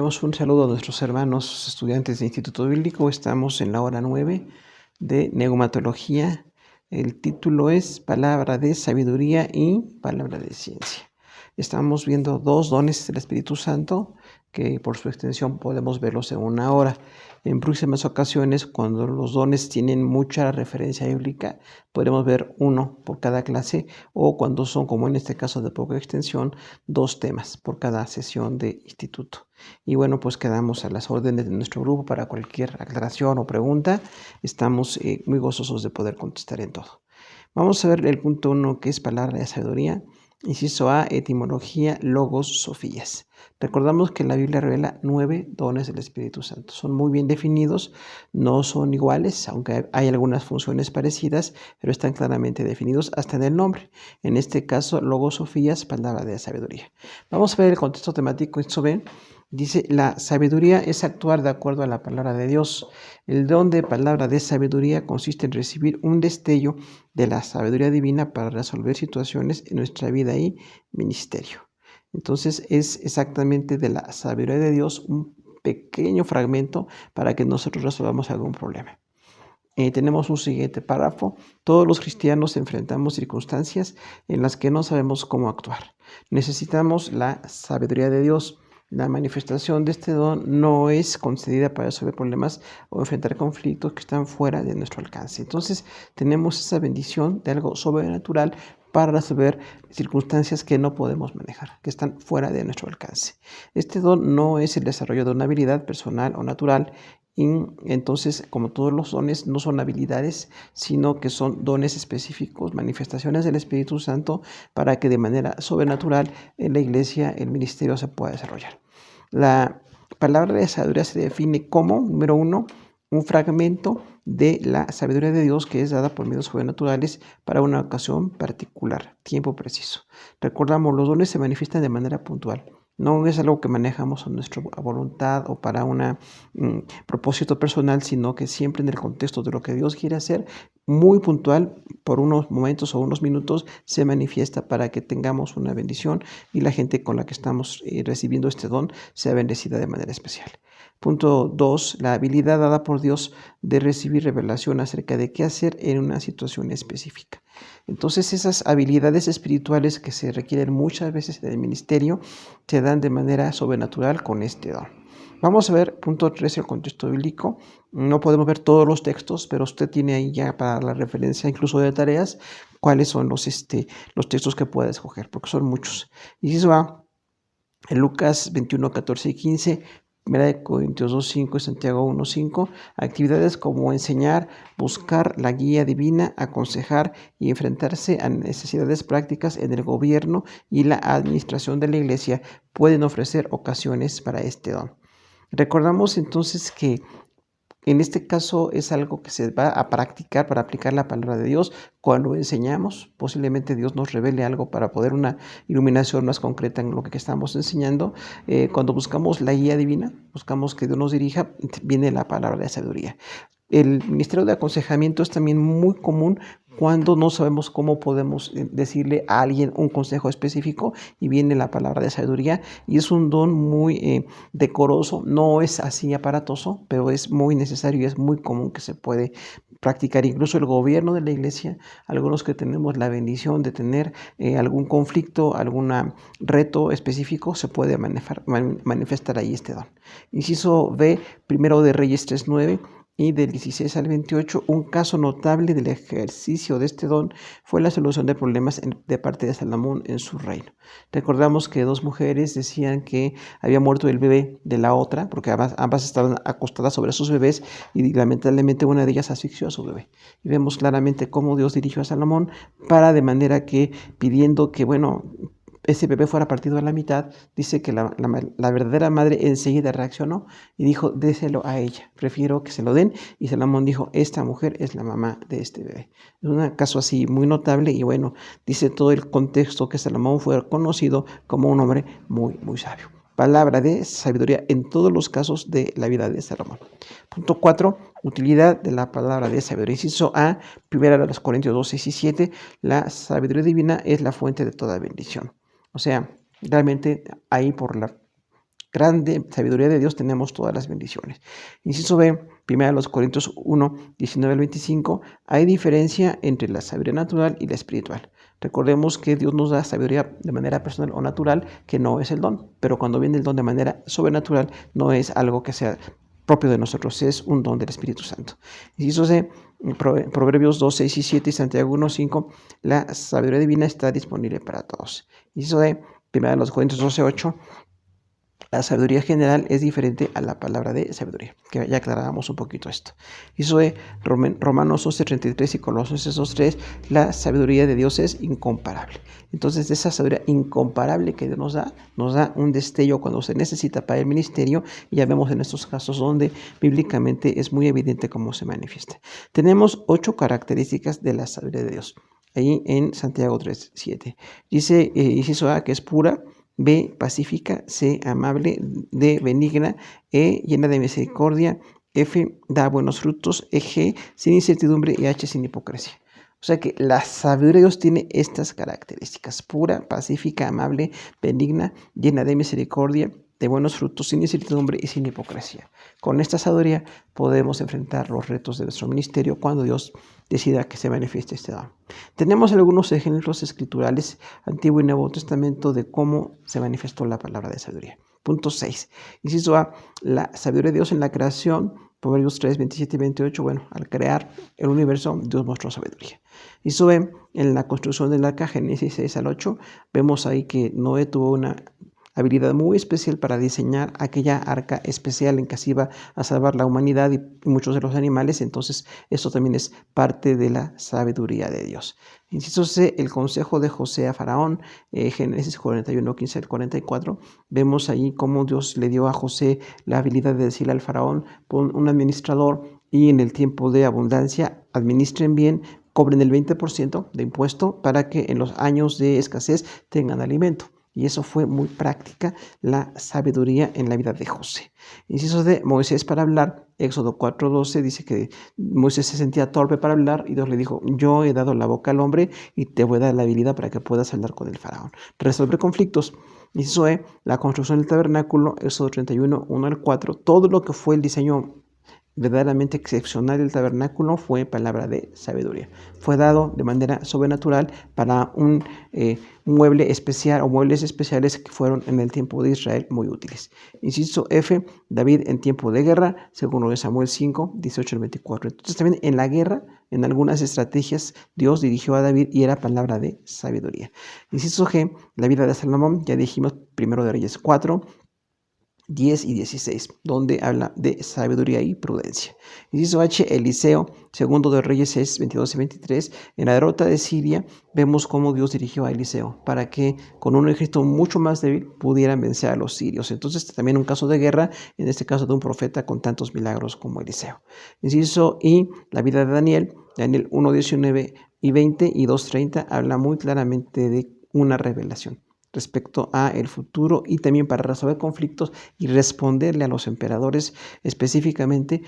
Enviamos un saludo a nuestros hermanos estudiantes de Instituto Bíblico. Estamos en la hora 9 de Neumatología. El título es Palabra de Sabiduría y Palabra de Ciencia. Estamos viendo dos dones del Espíritu Santo que por su extensión podemos verlos en una hora. En próximas ocasiones, cuando los dones tienen mucha referencia bíblica, podremos ver uno por cada clase, o cuando son, como en este caso de poca extensión, dos temas por cada sesión de instituto. Y bueno, pues quedamos a las órdenes de nuestro grupo para cualquier aclaración o pregunta. Estamos muy gozosos de poder contestar en todo. Vamos a ver el punto 1, que es palabra de sabiduría. Inciso A, etimología, logos, sofías. Recordamos que la Biblia revela 9 dones del Espíritu Santo. Son muy bien definidos, no son iguales, aunque hay algunas funciones parecidas, pero están claramente definidos hasta en el nombre. En este caso, logos, sofías, palabra de sabiduría. Vamos a ver el contexto temático. Inciso B. Dice, la sabiduría es actuar de acuerdo a la palabra de Dios. El don de palabra de sabiduría consiste en recibir un destello de la sabiduría divina para resolver situaciones en nuestra vida y ministerio. Entonces es exactamente de la sabiduría de Dios un pequeño fragmento para que nosotros resolvamos algún problema. Tenemos un siguiente párrafo. Todos los cristianos enfrentamos circunstancias en las que no sabemos cómo actuar. Necesitamos la sabiduría de Dios. La manifestación de este don no es concedida para resolver problemas o enfrentar conflictos que están fuera de nuestro alcance. Entonces tenemos esa bendición de algo sobrenatural para resolver circunstancias que no podemos manejar, que están fuera de nuestro alcance. Este don no es el desarrollo de una habilidad personal o natural. Y entonces, como todos los dones, no son habilidades, sino que son dones específicos, manifestaciones del Espíritu Santo, para que de manera sobrenatural en la iglesia el ministerio se pueda desarrollar. La palabra de sabiduría se define como, número 1, un fragmento de la sabiduría de Dios que es dada por medios sobrenaturales para una ocasión particular, tiempo preciso. Recordamos, los dones se manifiestan de manera puntual. No es algo que manejamos a nuestra voluntad o para un propósito personal, sino que siempre en el contexto de lo que Dios quiere hacer, muy puntual, por unos momentos o unos minutos, se manifiesta para que tengamos una bendición y la gente con la que estamos recibiendo este don sea bendecida de manera especial. Punto 2, la habilidad dada por Dios de recibir revelación acerca de qué hacer en una situación específica. Entonces esas habilidades espirituales que se requieren muchas veces en el ministerio se dan de manera sobrenatural con este don. Vamos a ver, punto 3, el contexto bíblico. No podemos ver todos los textos, pero usted tiene ahí ya para la referencia incluso de tareas cuáles son los textos que puede escoger, porque son muchos. Y eso va en Lucas 21, 14 y 15, 1 Corintios 2:5 y Santiago 1:5, actividades como enseñar, buscar la guía divina, aconsejar y enfrentarse a necesidades prácticas en el gobierno y la administración de la iglesia pueden ofrecer ocasiones para este don. Recordamos entonces que en este caso es algo que se va a practicar para aplicar la palabra de Dios. Cuando enseñamos, posiblemente Dios nos revele algo para poder una iluminación más concreta en lo que estamos enseñando. Cuando buscamos la guía divina, buscamos que Dios nos dirija, viene la palabra de sabiduría. El ministerio de aconsejamiento es también muy común cuando no sabemos cómo podemos decirle a alguien un consejo específico y viene la palabra de sabiduría y es un don muy decoroso, no es así aparatoso, pero es muy necesario y es muy común que se puede practicar. Incluso el gobierno de la iglesia, algunos que tenemos la bendición de tener algún conflicto, algún reto específico, se puede manifestar ahí este don. Inciso B, primero de Reyes 3:9. Y del 16 al 28, un caso notable del ejercicio de este don fue la solución de problemas de parte de Salomón en su reino. Recordamos que dos mujeres decían que había muerto el bebé de la otra, porque ambas estaban acostadas sobre sus bebés y lamentablemente una de ellas asfixió a su bebé. Y vemos claramente cómo Dios dirigió a Salomón para de manera que pidiendo que, ese bebé fuera partido a la mitad, dice que la verdadera madre enseguida reaccionó y dijo, déselo a ella, prefiero que se lo den. Y Salomón dijo, esta mujer es la mamá de este bebé. Es un caso así muy notable y dice todo el contexto que Salomón fue conocido como un hombre muy, muy sabio. Palabra de sabiduría en todos los casos de la vida de Salomón. Punto 4, utilidad de la palabra de sabiduría. Inciso A, 1 Corintios 2:6-7, la sabiduría divina es la fuente de toda bendición. O sea, realmente ahí por la grande sabiduría de Dios tenemos todas las bendiciones. Inciso B, 1 Corintios 1, 19 al 25, hay diferencia entre la sabiduría natural y la espiritual. Recordemos que Dios nos da sabiduría de manera personal o natural, que no es el don, pero cuando viene el don de manera sobrenatural, no es algo que sea propio de nosotros, es un don del Espíritu Santo. Inciso C, Proverbios 2, 6 y 7 y Santiago 1, 5, la sabiduría divina está disponible para todos. Inciso D, 1 Corintios 12, 8, la sabiduría general es diferente a la palabra de sabiduría, que ya aclarábamos un poquito esto. Inciso de Romanos 11:33 y Colosenses 2:3, la sabiduría de Dios es incomparable. Entonces, de esa sabiduría incomparable que Dios nos da un destello cuando se necesita para el ministerio, y ya vemos en estos casos donde bíblicamente es muy evidente cómo se manifiesta. Tenemos 8 características de la sabiduría de Dios, ahí en Santiago 3:7. Dice, inciso A, que es pura; B, pacífica; C, amable; D, benigna; E, llena de misericordia; F, da buenos frutos; E, G, sin incertidumbre; y H, sin hipocresía. O sea que la sabiduría de Dios tiene estas características: pura, pacífica, amable, benigna, llena de misericordia, de buenos frutos, sin incertidumbre y sin hipocresía. Con esta sabiduría podemos enfrentar los retos de nuestro ministerio cuando Dios decida que se manifieste este don. Tenemos algunos ejemplos escriturales, Antiguo y Nuevo Testamento, de cómo se manifestó la palabra de sabiduría. Punto 6. Inciso A, la sabiduría de Dios en la creación. Proverbios 3, 27 y 28. Bueno, al crear el universo, Dios mostró sabiduría. Inciso B, en la construcción del arca, Génesis 6 al 8, vemos ahí que Noé tuvo una habilidad muy especial para diseñar aquella arca especial en que se iba a salvar la humanidad y muchos de los animales. Entonces, esto también es parte de la sabiduría de Dios. Inciso C, el consejo de José a Faraón, Génesis 41, 15 al 44. Vemos ahí cómo Dios le dio a José la habilidad de decirle al Faraón: pon un administrador y en el tiempo de abundancia administren bien, cobren el 20% de impuesto para que en los años de escasez tengan alimento. Y eso fue muy práctica la sabiduría en la vida de José. Inciso de Moisés para hablar, Éxodo 4:12 dice que Moisés se sentía torpe para hablar y Dios le dijo: yo he dado la boca al hombre y te voy a dar la habilidad para que puedas hablar con el faraón. Resolver conflictos. Inciso E, la construcción del tabernáculo, Éxodo 31, 1 al 4, todo lo que fue el diseño verdaderamente excepcional del tabernáculo fue palabra de sabiduría. Fue dado de manera sobrenatural para un mueble especial o muebles especiales que fueron en el tiempo de Israel muy útiles. Inciso F, David en tiempo de guerra, según lo de Samuel 5, 18 al 24. Entonces también en la guerra, en algunas estrategias, Dios dirigió a David y era palabra de sabiduría. Inciso G, la vida de Salomón, ya dijimos, 1 de Reyes 4, 10 y 16, donde habla de sabiduría y prudencia. Inciso H, Eliseo, 2 de Reyes 6, 22 y 23. En la derrota de Siria vemos cómo Dios dirigió a Eliseo para que con un ejército mucho más débil pudieran vencer a los sirios. Entonces también un caso de guerra, en este caso de un profeta con tantos milagros como Eliseo. Inciso I, la vida de Daniel, Daniel 1, 19 y 20 y 2:30, habla muy claramente de una revelación respecto a el futuro y también para resolver conflictos y responderle a los emperadores específicamente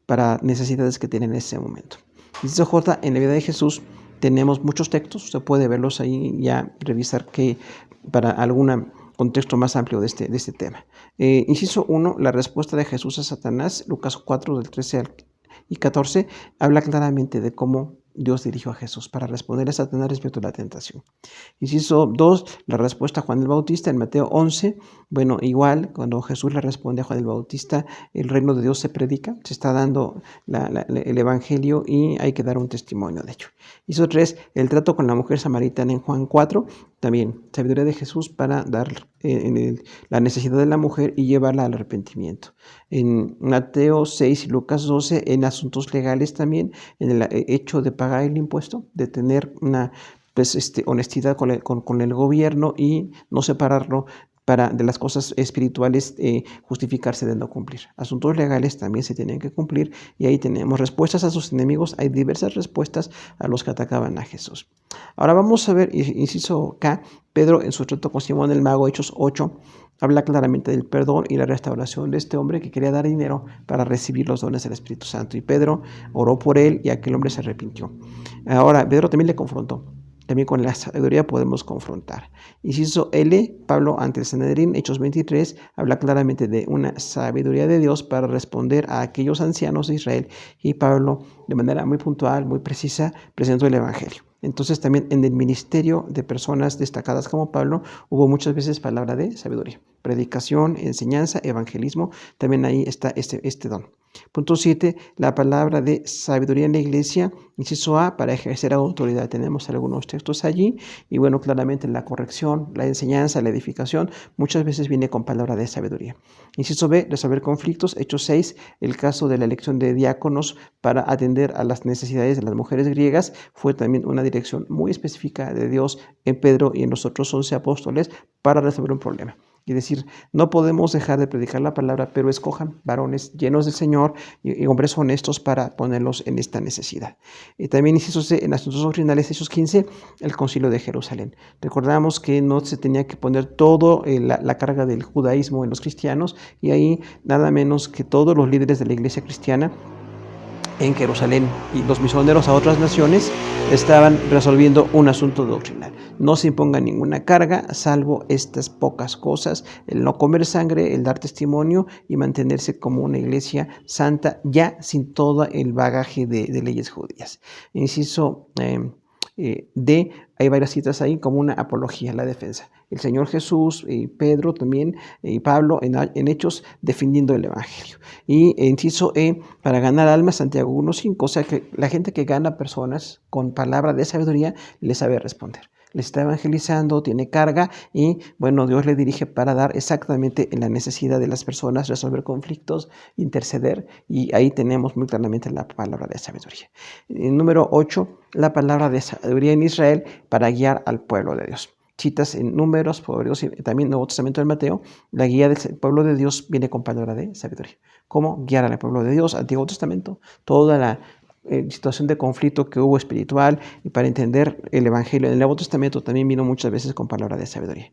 para necesidades que tienen en ese momento. Inciso J, en la vida de Jesús tenemos muchos textos, usted puede verlos ahí, ya revisar que para algún contexto más amplio de este tema. Inciso 1, la respuesta de Jesús a Satanás, Lucas 4 del 13 y 14, habla claramente de cómo Dios dirigió a Jesús para responder a Satanás respecto a la tentación. Inciso 2, la respuesta a Juan el Bautista en Mateo 11. Bueno, igual, cuando Jesús le responde a Juan el Bautista, el reino de Dios se predica, se está dando el evangelio y hay que dar un testimonio de ello. Inciso 3, el trato con la mujer samaritana en Juan 4. También, sabiduría de Jesús para dar la necesidad de la mujer y llevarla al arrepentimiento. En Mateo 6 y Lucas 12, en asuntos legales también, en el hecho de pagar el impuesto, de tener una honestidad con el gobierno y no separarlo de las cosas espirituales, justificarse de no cumplir. Asuntos legales también se tienen que cumplir y ahí tenemos respuestas a sus enemigos. Hay diversas respuestas a los que atacaban a Jesús. Ahora vamos a ver, inciso K, Pedro en su trato con Simón el Mago, Hechos 8, habla claramente del perdón y la restauración de este hombre que quería dar dinero para recibir los dones del Espíritu Santo. Y Pedro oró por él y aquel hombre se arrepintió. Ahora, Pedro también le confrontó. también con la sabiduría podemos confrontar. Inciso L, Pablo ante el Sanedrín, Hechos 23, habla claramente de una sabiduría de Dios para responder a aquellos ancianos de Israel, y Pablo, de manera muy puntual, muy precisa, presentó el Evangelio. Entonces también en el ministerio de personas destacadas como Pablo hubo muchas veces palabra de sabiduría, predicación, enseñanza, evangelismo, también ahí está este don. Punto 7, la palabra de sabiduría en la iglesia, inciso A, para ejercer autoridad. Tenemos algunos textos allí y bueno, claramente la corrección, la enseñanza, la edificación, muchas veces viene con palabra de sabiduría. Inciso B, resolver conflictos. Hechos 6, el caso de la elección de diáconos para atender a las necesidades de las mujeres griegas, fue también una dirección muy específica de Dios en Pedro y en los otros 11 apóstoles para resolver un problema. Y decir, no podemos dejar de predicar la palabra, pero escojan varones llenos del Señor y hombres honestos para ponerlos en esta necesidad. También inciso C, en asuntos doctrinales, Hechos 15, el concilio de Jerusalén. Recordamos que no se tenía que poner todo la carga del judaísmo en los cristianos, y ahí nada menos que todos los líderes de la iglesia cristiana en Jerusalén y los misioneros a otras naciones estaban resolviendo un asunto doctrinal. No se imponga ninguna carga, salvo estas pocas cosas: el no comer sangre, el dar testimonio y mantenerse como una iglesia santa, ya sin todo el bagaje de leyes judías. Inciso D, hay varias citas ahí como una apología, la defensa. El Señor Jesús y Pedro también y Pablo en Hechos defendiendo el Evangelio. Y inciso E, para ganar almas, Santiago 1:5, o sea que la gente que gana personas con palabra de sabiduría le sabe responder. Les está evangelizando, tiene carga y bueno, Dios le dirige para dar exactamente en la necesidad de las personas, resolver conflictos, interceder, y ahí tenemos muy claramente la palabra de sabiduría. Número 8, la palabra de sabiduría en Israel para guiar al pueblo de Dios. Citas en Números, Proverbios y también Nuevo Testamento de Mateo, la guía del pueblo de Dios viene con palabra de sabiduría. ¿Cómo guiar al pueblo de Dios? Antiguo Testamento, toda la situación de conflicto que hubo espiritual, y para entender el Evangelio en el Nuevo Testamento también vino muchas veces con palabra de sabiduría.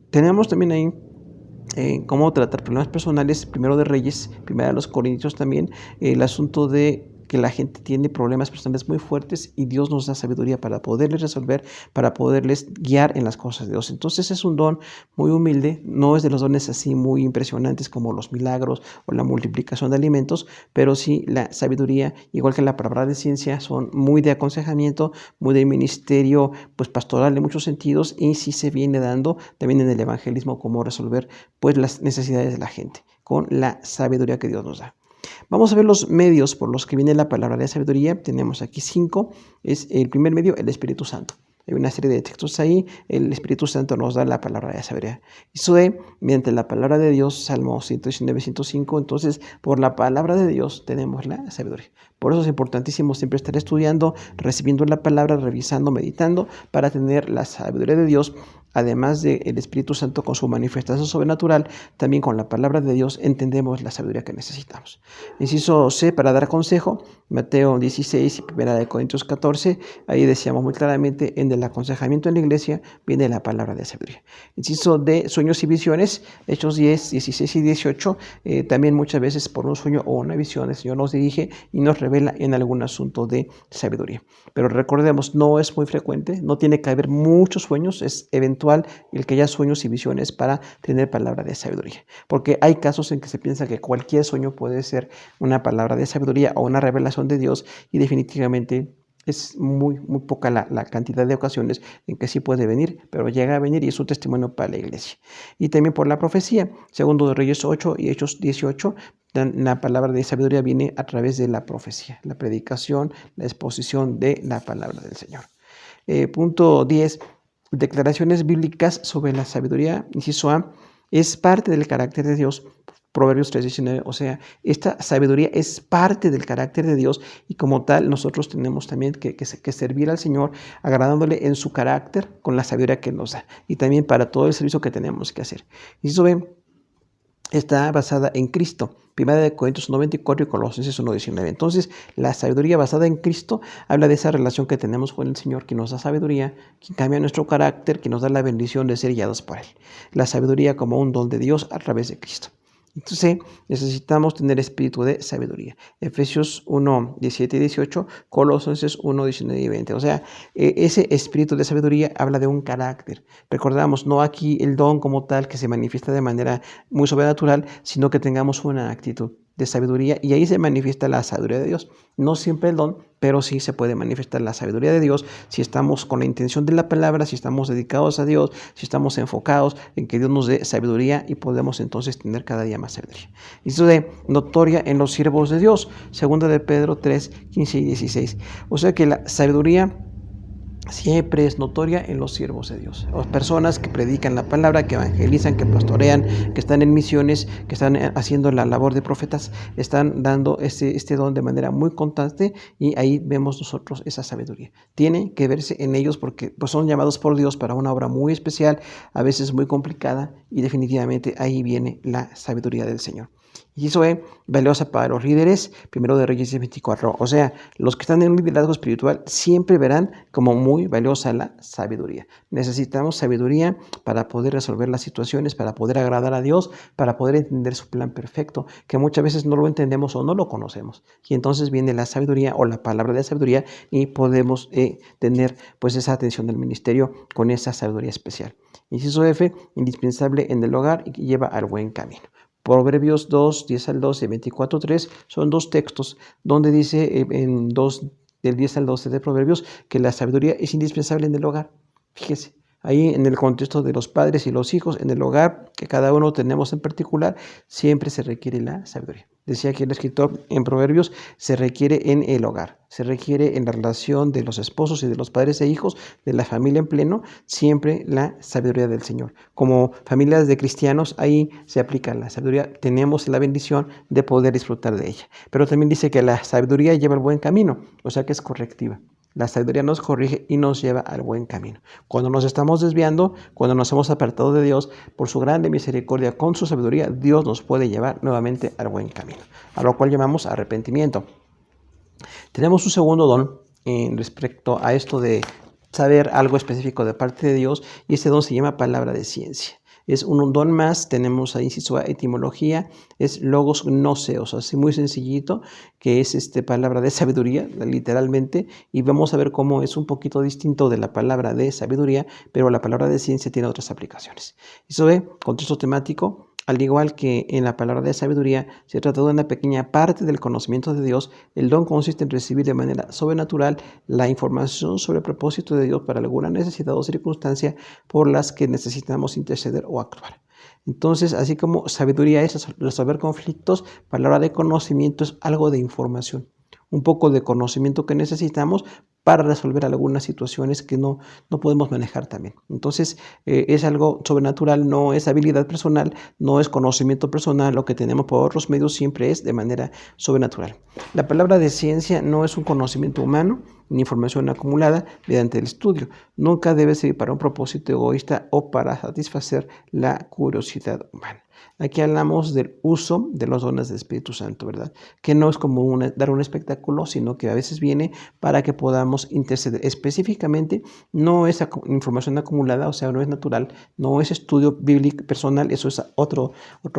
Tenemos también ahí cómo tratar problemas personales, primero de Reyes, primero de los Corintios también, el asunto de que la gente tiene problemas personales muy fuertes y Dios nos da sabiduría para poderles resolver, para poderles guiar en las cosas de Dios. Entonces es un don muy humilde, no es de los dones así muy impresionantes como los milagros o la multiplicación de alimentos, pero sí la sabiduría, igual que la palabra de ciencia, son muy de aconsejamiento, muy de ministerio pues pastoral en muchos sentidos, y sí se viene dando también en el evangelismo cómo resolver pues las necesidades de la gente con la sabiduría que Dios nos da. Vamos a ver los medios por los que viene la palabra de sabiduría. Tenemos aquí 5. Es el primer medio, el Espíritu Santo. Hay una serie de textos ahí. El Espíritu Santo nos da la palabra de sabiduría. Eso de, mediante la palabra de Dios, Salmo 119, 105. Entonces, por la palabra de Dios tenemos la sabiduría. Por eso es importantísimo siempre estar estudiando, recibiendo la palabra, revisando, meditando, para tener la sabiduría de Dios. Además del Espíritu Santo con su manifestación sobrenatural, también con la palabra de Dios entendemos la sabiduría que necesitamos. Inciso C, para dar consejo, Mateo 16 y 1 Corintios 14, ahí decíamos muy claramente, en el aconsejamiento en la iglesia viene la palabra de sabiduría. Inciso D, sueños y visiones, Hechos 10, 16 y 18, también muchas veces por un sueño o una visión el Señor nos dirige y nos revela en algún asunto de sabiduría. Pero recordemos, no es muy frecuente, no tiene que haber muchos sueños, es eventual el que haya sueños y visiones para tener palabra de sabiduría, porque hay casos en que se piensa que cualquier sueño puede ser una palabra de sabiduría o una revelación de Dios, y definitivamente es muy poca la cantidad de ocasiones en que sí puede venir, pero llega a venir y es un testimonio para la iglesia. Y también por la profecía, segundo de Reyes 8 y Hechos 18, la palabra de sabiduría viene a través de la profecía, la predicación, la exposición de la palabra del Señor. Punto 10. Declaraciones bíblicas sobre la sabiduría. Inciso A, es parte del carácter de Dios. Proverbios 3:19, o sea, esta sabiduría es parte del carácter de Dios, y como tal nosotros tenemos también que servir al Señor agradándole en su carácter con la sabiduría que nos da, y también para todo el servicio que tenemos que hacer. Inciso B, está basada en Cristo. 1 Corintios 94 y Colosenses 1:19. Entonces, la sabiduría basada en Cristo habla de esa relación que tenemos con el Señor, que nos da sabiduría, que cambia nuestro carácter, que nos da la bendición de ser guiados por Él. La sabiduría como un don de Dios a través de Cristo. Entonces necesitamos tener espíritu de sabiduría. Efesios 1, 17 y 18, Colosenses 1, 19 y 20. O sea, ese espíritu de sabiduría habla de un carácter. Recordamos, no aquí el don como tal que se manifiesta de manera muy sobrenatural, sino que tengamos una actitud de sabiduría y ahí se manifiesta la sabiduría de Dios. No siempre el don, pero sí se puede manifestar la sabiduría de Dios si estamos con la intención de la palabra, si estamos dedicados a Dios, si estamos enfocados en que Dios nos dé sabiduría y podemos entonces tener cada día más sabiduría. Y eso de notoria en los siervos de Dios, segunda de Pedro 3, 15 y 16. O sea que la sabiduría siempre es notoria en los siervos de Dios, las personas que predican la palabra, que evangelizan, que pastorean, que están en misiones, que están haciendo la labor de profetas, están dando este don de manera muy constante y ahí vemos nosotros esa sabiduría. Tiene que verse en ellos porque pues, son llamados por Dios para una obra muy especial, a veces muy complicada y definitivamente ahí viene la sabiduría del Señor. Y eso es valiosa para los líderes, primero de Reyes 24. O sea, los que están en un liderazgo espiritual siempre verán como muy valiosa la sabiduría. Necesitamos sabiduría para poder resolver las situaciones, para poder agradar a Dios, para poder entender su plan perfecto, que muchas veces no lo entendemos o no lo conocemos. Y entonces viene la sabiduría o la palabra de sabiduría y podemos tener pues esa atención del ministerio con esa sabiduría especial. Inciso F, indispensable en el hogar y que lleva al buen camino. Proverbios 2, 10 al 12, 24, 3 son dos textos donde dice en 2, del 10 al 12 de Proverbios que la sabiduría es indispensable en el hogar. Fíjese, ahí en el contexto de los padres y los hijos, en el hogar que cada uno tenemos en particular, siempre se requiere la sabiduría. Decía aquí el escritor en Proverbios, se requiere en el hogar, se requiere en la relación de los esposos y de los padres e hijos, de la familia en pleno, siempre la sabiduría del Señor. Como familias de cristianos, ahí se aplica la sabiduría, tenemos la bendición de poder disfrutar de ella. Pero también dice que la sabiduría lleva el buen camino, o sea que es correctiva. La sabiduría nos corrige y nos lleva al buen camino. Cuando nos estamos desviando, cuando nos hemos apartado de Dios, por su grande misericordia, con su sabiduría, Dios nos puede llevar nuevamente al buen camino, a lo cual llamamos arrepentimiento. Tenemos un segundo don respecto a esto de saber algo específico de parte de Dios, y ese don se llama palabra de ciencia. Es un don más, tenemos ahí su etimología, es logos gnoseos, así muy sencillito, que es palabra de sabiduría, literalmente, y vamos a ver cómo es un poquito distinto de la palabra de sabiduría, pero la palabra de ciencia tiene otras aplicaciones. Eso de contexto temático. Al igual que en la palabra de sabiduría, se trata de una pequeña parte del conocimiento de Dios. El don consiste en recibir de manera sobrenatural la información sobre el propósito de Dios para alguna necesidad o circunstancia por las que necesitamos interceder o actuar. Entonces, así como sabiduría es resolver conflictos, palabra de conocimiento es algo de información, un poco de conocimiento que necesitamos para resolver algunas situaciones que no podemos manejar también. Entonces, es algo sobrenatural, no es habilidad personal, no es conocimiento personal, lo que tenemos por otros medios siempre es de manera sobrenatural. La palabra de ciencia no es un conocimiento humano, ni información acumulada mediante el estudio. Nunca debe ser para un propósito egoísta o para satisfacer la curiosidad humana. Aquí hablamos del uso de los dones del Espíritu Santo, ¿verdad? Que no es como dar un espectáculo, sino que a veces viene para que podamos interceder. Específicamente, no es información acumulada, o sea, no es natural, no es estudio bíblico personal, eso es otro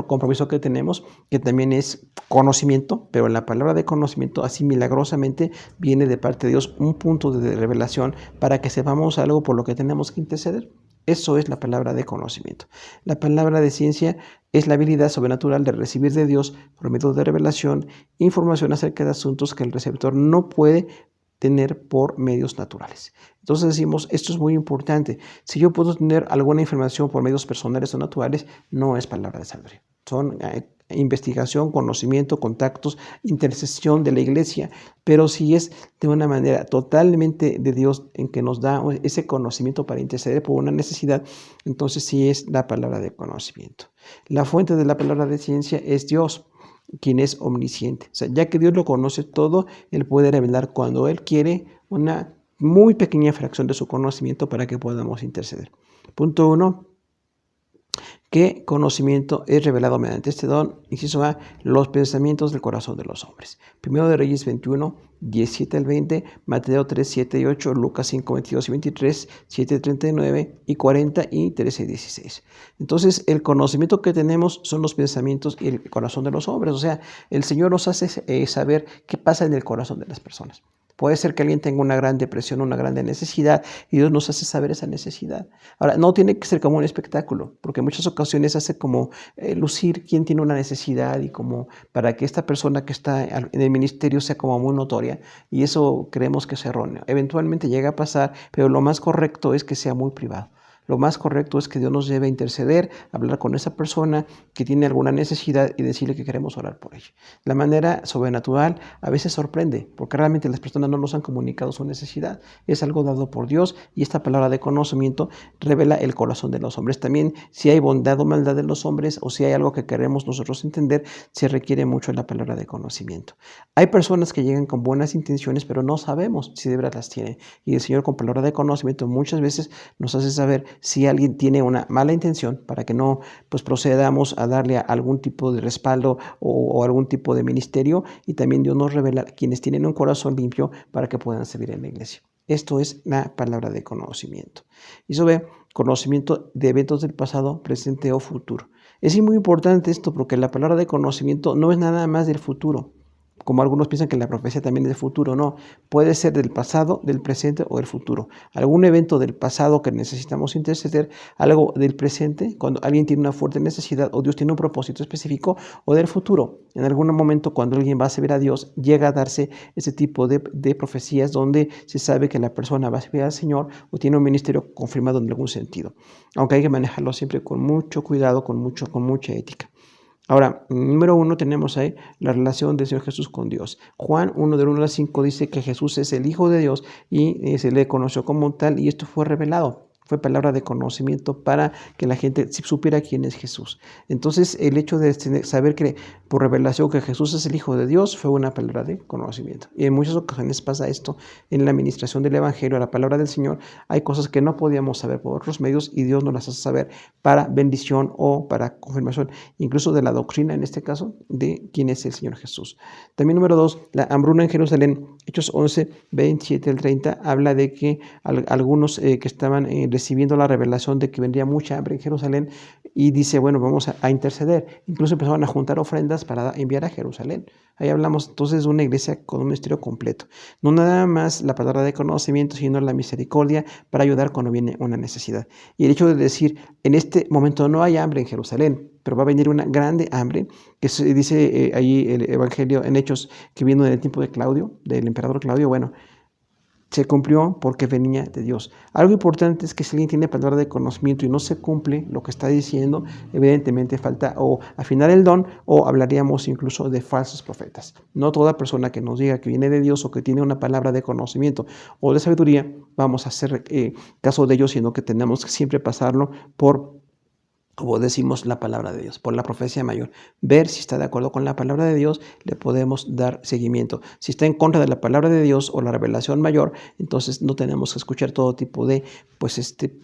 compromiso que tenemos, que también es conocimiento, pero la palabra de conocimiento, así milagrosamente, viene de parte de Dios, un punto de revelación para que sepamos algo por lo que tenemos que interceder. Eso es la palabra de conocimiento. La palabra de ciencia es la habilidad sobrenatural de recibir de Dios, por medio de revelación, información acerca de asuntos que el receptor no puede tener por medios naturales. Entonces decimos, esto es muy importante. Si yo puedo tener alguna información por medios personales o naturales, no es palabra de sabiduría. Son investigación, conocimiento, contactos, intercesión de la iglesia, pero si es de una manera totalmente de Dios en que nos da ese conocimiento para interceder por una necesidad, entonces sí es la palabra de conocimiento. La fuente de la palabra de ciencia es Dios, quien es omnisciente. O sea, ya que Dios lo conoce todo, Él puede revelar cuando Él quiere una muy pequeña fracción de su conocimiento para que podamos interceder. Punto 1. ¿Qué conocimiento es revelado mediante este don? Inciso A, los pensamientos del corazón de los hombres. Primero de Reyes 21, 17 al 20, Mateo 3, 7 y 8, Lucas 5, 22 y 23, 7, 39 y 40 y 13 y 16. Entonces, el conocimiento que tenemos son los pensamientos y el corazón de los hombres. O sea, el Señor nos hace saber qué pasa en el corazón de las personas. Puede ser que alguien tenga una gran depresión, una gran necesidad, y Dios nos hace saber esa necesidad. Ahora, no tiene que ser como un espectáculo, porque en muchas ocasiones hace como lucir quién tiene una necesidad y como para que esta persona que está en el ministerio sea como muy notoria, y eso creemos que es erróneo. Eventualmente llega a pasar, pero lo más correcto es que sea muy privado. Lo más correcto es que Dios nos lleve a interceder, hablar con esa persona que tiene alguna necesidad y decirle que queremos orar por ella. La manera sobrenatural a veces sorprende, porque realmente las personas no nos han comunicado su necesidad. Es algo dado por Dios y esta palabra de conocimiento revela el corazón de los hombres. También si hay bondad o maldad en los hombres o si hay algo que queremos nosotros entender, se requiere mucho la palabra de conocimiento. Hay personas que llegan con buenas intenciones, pero no sabemos si de verdad las tienen. Y el Señor con palabra de conocimiento muchas veces nos hace saber si alguien tiene una mala intención para que no procedamos a darle algún tipo de respaldo o algún tipo de ministerio, y también Dios nos revela quienes tienen un corazón limpio para que puedan servir en la iglesia. Esto es la palabra de conocimiento. Y sobre conocimiento de eventos del pasado, presente o futuro. Es muy importante esto porque la palabra de conocimiento no es nada más del futuro, como algunos piensan que la profecía también es del futuro. No, puede ser del pasado, del presente o del futuro. Algún evento del pasado que necesitamos interceder, algo del presente, cuando alguien tiene una fuerte necesidad o Dios tiene un propósito específico, o del futuro. En algún momento cuando alguien va a servir a Dios, llega a darse ese tipo de profecías donde se sabe que la persona va a servir al Señor o tiene un ministerio confirmado en algún sentido. Aunque hay que manejarlo siempre con mucho cuidado, con mucha ética. Ahora, número 1 tenemos ahí la relación del Señor Jesús con Dios. Juan 1 del 1 al 5 dice que Jesús es el Hijo de Dios y se le conoció como tal y esto fue revelado. Fue palabra de conocimiento para que la gente supiera quién es Jesús. Entonces, el hecho de saber que por revelación que Jesús es el Hijo de Dios fue una palabra de conocimiento. Y en muchas ocasiones pasa esto en la administración del Evangelio, la palabra del Señor. Hay cosas que no podíamos saber por otros medios y Dios nos las hace saber para bendición o para confirmación, incluso de la doctrina, en este caso, de quién es el Señor Jesús. También número 2, la hambruna en Jerusalén. Hechos 11, 27 al 30, habla de que algunos que estaban recibiendo la revelación de que vendría mucha hambre en Jerusalén y dice, bueno, vamos a interceder. Incluso empezaron a juntar ofrendas para enviar a Jerusalén. Ahí hablamos entonces de una iglesia con un ministerio completo. No nada más la palabra de conocimiento, sino la misericordia para ayudar cuando viene una necesidad. Y el hecho de decir, en este momento no hay hambre en Jerusalén, pero va a venir una grande hambre, que se dice ahí el Evangelio en Hechos que vino en el tiempo de Claudio, del emperador Claudio. Bueno, se cumplió porque venía de Dios. Algo importante es que si alguien tiene palabra de conocimiento y no se cumple lo que está diciendo, evidentemente falta o afinar el don o hablaríamos incluso de falsos profetas. No toda persona que nos diga que viene de Dios o que tiene una palabra de conocimiento o de sabiduría vamos a hacer caso de ellos, sino que tenemos que siempre pasarlo por, como decimos, la palabra de Dios, por la profecía mayor. Ver si está de acuerdo con la palabra de Dios, le podemos dar seguimiento. Si está en contra de la palabra de Dios o la revelación mayor, entonces no tenemos que escuchar todo tipo de